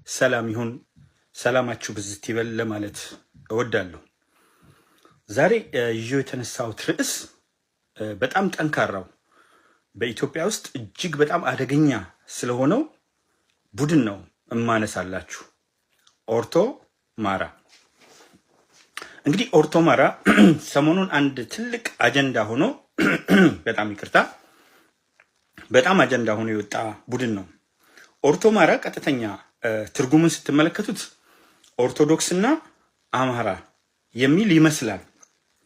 ሰላም ይሁን ሰላማችሁ ብዝት ይበል ለማለት እወዳለሁ። ዛሬ ይዤው የተነሳሁት ርዕስ በጣም ጠንካራው በኢትዮጵያ ውስጥ እጅግ በጣም አደገኛ ስለሆነው ቡድን ነው እማነሳላችሁ። ኦርቶ ማራ። እንግዲህ ኦርቶ ማራ ሰሞኑን አንድ ትልቅ አጀንዳ ሆኖ በጣም አጀንዳ ሆኖ የወጣ ቡድን ነው። ኦርቶ ማራ ቀጥተኛ ትርጉሙን ስትመለከቱት ኦርቶዶክስና አማራ የሚል ይመስላል።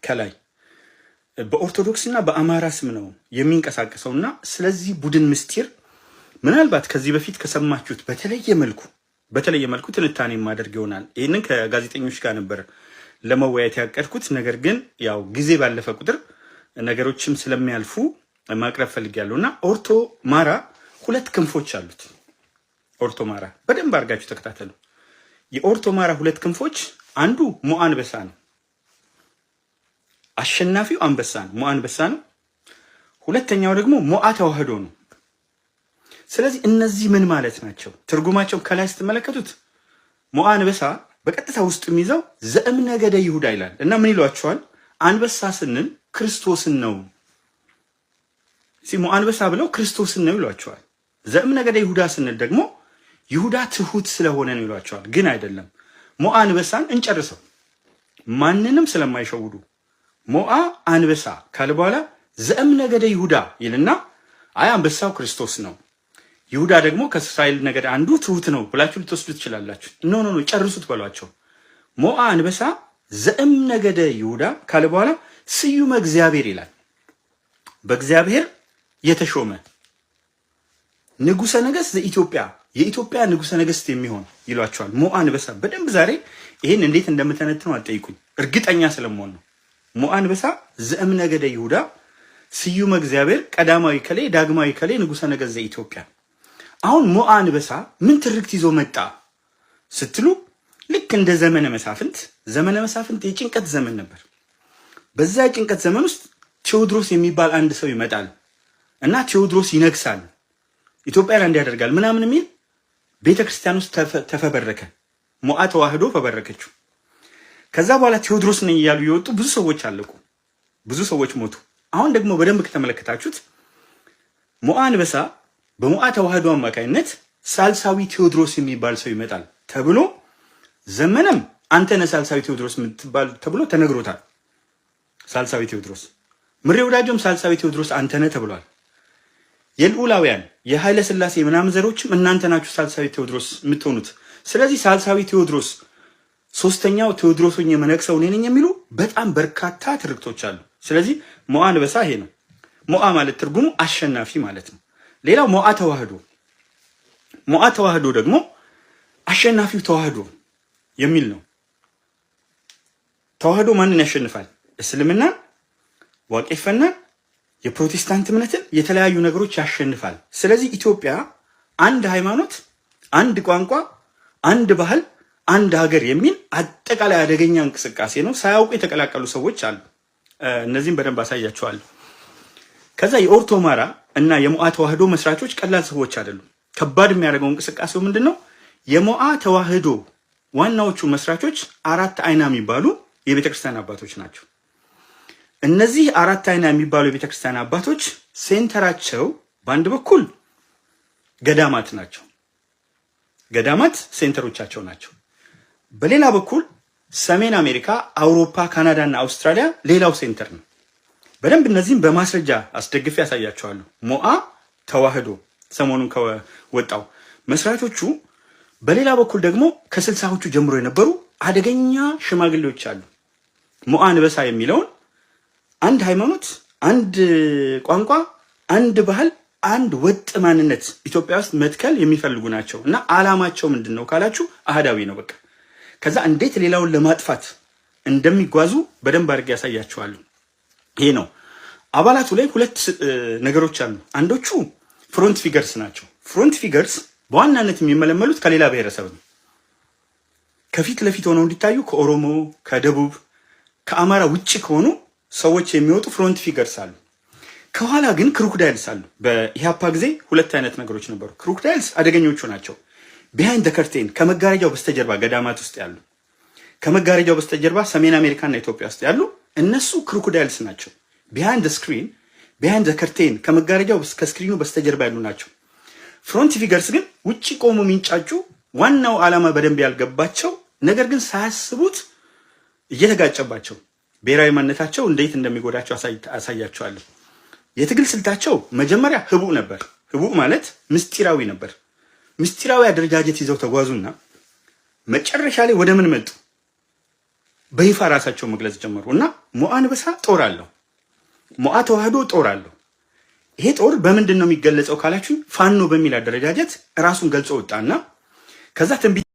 ከላይ በኦርቶዶክስና በአማራ ስም ነው የሚንቀሳቀሰውና ስለዚህ ቡድን ምስጢር ምናልባት ከዚህ በፊት ከሰማችሁት በተለየ መልኩ ትንታኔ ማድረግ ይሆናል። ይህንን ከጋዜጠኞች ጋር ነበር ለመወያየት ያቀድኩት። ነገር ግን ያው ጊዜ ባለፈ ቁጥር ነገሮችም ስለሚያልፉ ማቅረብ ፈልጊያለሁና ኦርቶ ማራ ሁለት ክንፎች አሉት። ኦርቶ ማራ በደንብ አድርጋችሁ ተከታተሉ። የኦርቶ ማራ ሁለት ክንፎች አንዱ ሞአ አንበሳ ነው። አሸናፊው አንበሳ ነው፣ ሞአ አንበሳ ነው። ሁለተኛው ደግሞ ሞአ ተዋህዶ ነው። ስለዚህ እነዚህ ምን ማለት ናቸው? ትርጉማቸው ከላይ ስትመለከቱት ሞአ አንበሳ በቀጥታ ውስጥ የሚይዘው ዘእምነገደ ይሁዳ ይላል እና ምን ይሏቸዋል? አንበሳ ስንል ክርስቶስን ነው። ሞአ አንበሳ ብለው ክርስቶስን ነው ይሏቸዋል። ዘእምነገደ ይሁዳ ስንል ደግሞ ይሁዳ ትሁት ስለሆነ ነው ይሏቸዋል። ግን አይደለም። ሞአ አንበሳን እንጨርሰው፣ ማንንም ስለማይሸውዱ ሞአ አንበሳ ካለ በኋላ ዘእምነገደ ይሁዳ ይልና አይ አንበሳው ክርስቶስ ነው፣ ይሁዳ ደግሞ ከእስራኤል ነገድ አንዱ ትሁት ነው ብላችሁ ልትወስዱ ትችላላችሁ። ኖ ጨርሱት በሏቸው። ሞአ አንበሳ ዘእምነገደ ይሁዳ ካለ በኋላ ስዩመ እግዚአብሔር ይላል። በእግዚአብሔር የተሾመ ንጉሠ ነገሥት ዘኢትዮጵያ፣ የኢትዮጵያ ንጉሠ ነገሥት የሚሆን ይሏቸዋል። ሞአ አንበሳ በደንብ ዛሬ ይሄን እንዴት እንደምተነትነው አትጠይቁኝ፣ እርግጠኛ ስለመሆን ነው። ሞአ አንበሳ ዘእምነገደ ይሁዳ ስዩመ እግዚአብሔር ቀዳማዊ ከሌ ዳግማዊ ከሌ ንጉሠ ነገሥት ዘኢትዮጵያ። አሁን ሞአ አንበሳ ምን ትርክት ይዞ መጣ ስትሉ ልክ እንደ ዘመነ መሳፍንት የጭንቀት ዘመን ነበር። በዛ የጭንቀት ዘመን ውስጥ ቴዎድሮስ የሚባል አንድ ሰው ይመጣል እና ቴዎድሮስ ይነግሳል፣ ኢትዮጵያን አንድ ያደርጋል ምናምን የሚል ቤተክርስቲያን ውስጥ ተፈበረከ። ሞአ ተዋህዶ ፈበረከችው። ከዛ በኋላ ቴዎድሮስ ነኝ እያሉ የወጡ ብዙ ሰዎች አለቁ፣ ብዙ ሰዎች ሞቱ። አሁን ደግሞ በደንብ ከተመለከታችሁት ሞአ አንበሳ በሞአ ተዋህዶ አማካይነት ሳልሳዊ ቴዎድሮስ የሚባል ሰው ይመጣል ተብሎ ዘመነም አንተ ነህ ሳልሳዊ ቴዎድሮስ የምትባል ተብሎ ተነግሮታል። ሳልሳዊ ቴዎድሮስ ምሬ ወዳጆም ሳልሳዊ ቴዎድሮስ አንተ ነህ ተብሏል። የልዑላውያን የኃይለ ሥላሴ ምናምን ዘሮችም እናንተ ናችሁ ሳልሳዊ ቴዎድሮስ የምትሆኑት። ስለዚህ ሳልሳዊ ቴዎድሮስ ሶስተኛው ቴዎድሮስ ሆኜ የመነግሰው እኔ ነኝ የሚሉ በጣም በርካታ ትርክቶች አሉ። ስለዚህ ሞአ አንበሳ ይሄ ነው። ሞአ ማለት ትርጉሙ አሸናፊ ማለት ነው። ሌላው ሞአ ተዋህዶ ደግሞ አሸናፊው ተዋህዶ የሚል ነው። ተዋህዶ ማንን ያሸንፋል? እስልምናን፣ ዋቄፈናን፣ የፕሮቴስታንት እምነትን፣ የተለያዩ ነገሮች ያሸንፋል። ስለዚህ ኢትዮጵያ አንድ ሃይማኖት፣ አንድ ቋንቋ፣ አንድ ባህል፣ አንድ ሀገር የሚል አጠቃላይ አደገኛ እንቅስቃሴ ነው። ሳያውቁ የተቀላቀሉ ሰዎች አሉ። እነዚህም በደንብ አሳያቸዋለሁ። ከዛ የኦርቶ ማራ እና የሞአ ተዋህዶ መስራቾች ቀላል ሰዎች አይደሉም። ከባድ የሚያደርገው እንቅስቃሴው ምንድነው? የሞአ ተዋህዶ ዋናዎቹ መስራቾች አራት አይና የሚባሉ የቤተክርስቲያን አባቶች ናቸው። እነዚህ አራት አይና የሚባሉ የቤተክርስቲያን አባቶች ሴንተራቸው በአንድ በኩል ገዳማት ናቸው። ገዳማት ሴንተሮቻቸው ናቸው። በሌላ በኩል ሰሜን አሜሪካ፣ አውሮፓ፣ ካናዳ እና አውስትራሊያ ሌላው ሴንተር ነው። በደንብ እነዚህም በማስረጃ አስደግፌ ያሳያቸዋለሁ። ሞአ ተዋህዶ ሰሞኑን ከወጣው መስራቾቹ፣ በሌላ በኩል ደግሞ ከ60ዎቹ ጀምሮ የነበሩ አደገኛ ሽማግሌዎች አሉ። ሞአ አንበሳ የሚለውን አንድ ሃይማኖት፣ አንድ ቋንቋ፣ አንድ ባህል፣ አንድ ወጥ ማንነት ኢትዮጵያ ውስጥ መትከል የሚፈልጉ ናቸው እና አላማቸው ምንድነው ካላችሁ አህዳዊ ነው በቃ። ከዛ እንዴት ሌላውን ለማጥፋት እንደሚጓዙ በደንብ አድርጌ ያሳያቸዋለሁ። ይሄ ነው። አባላቱ ላይ ሁለት ነገሮች አሉ። አንዶቹ ፍሮንት ፊገርስ ናቸው። ፍሮንት ፊገርስ በዋናነት የሚመለመሉት ከሌላ ብሔረሰብ ነው። ከፊት ለፊት ሆነው እንዲታዩ ከኦሮሞ፣ ከደቡብ፣ ከአማራ ውጪ ከሆኑ ሰዎች የሚወጡ ፍሮንት ፊገርስ አሉ። ከኋላ ግን ክሩክዳይልስ አሉ። በኢህአፓ ጊዜ ሁለት አይነት ነገሮች ነበሩ። ክሩክዳይልስ አደገኞቹ ናቸው። ቢሃይንድ ዘ ከርቴን ከመጋረጃው በስተጀርባ ገዳማት ውስጥ ያሉ ከመጋረጃው በስተጀርባ ሰሜን አሜሪካና ኢትዮጵያ ውስጥ ያሉ እነሱ ክሮኮዳይልስ ናቸው። ቢሃይንድ ዘ ስክሪን ቢሃይንድ ዘ ከርቴን ከመጋረጃው ከስክሪኑ በስተጀርባ ያሉ ናቸው። ፍሮንት ፊገርስ ግን ውጪ ቆሞ ሚንጫጩ ዋናው ዓላማ በደንብ ያልገባቸው ነገር ግን ሳያስቡት እየተጋጨባቸው ብሔራዊ ማንነታቸው እንዴት እንደሚጎዳቸው አሳያቸዋለሁ። የትግል ስልታቸው መጀመሪያ ህቡ ነበር። ህቡ ማለት ምስጢራዊ ነበር። ምስጢራዊ አደረጃጀት ይዘው ተጓዙና መጨረሻ ላይ ወደ ምን መጡ? በይፋ ራሳቸው መግለጽ ጀመሩ እና ሞዓ አንበሳ ጦር አለው፣ ሞዓ ተዋህዶ ጦር አለው። ይሄ ጦር በምንድን ነው የሚገለጸው ካላችሁ ፋኖ በሚል አደረጃጀት ራሱን ገልጾ ወጣና ከዛ ትንቢት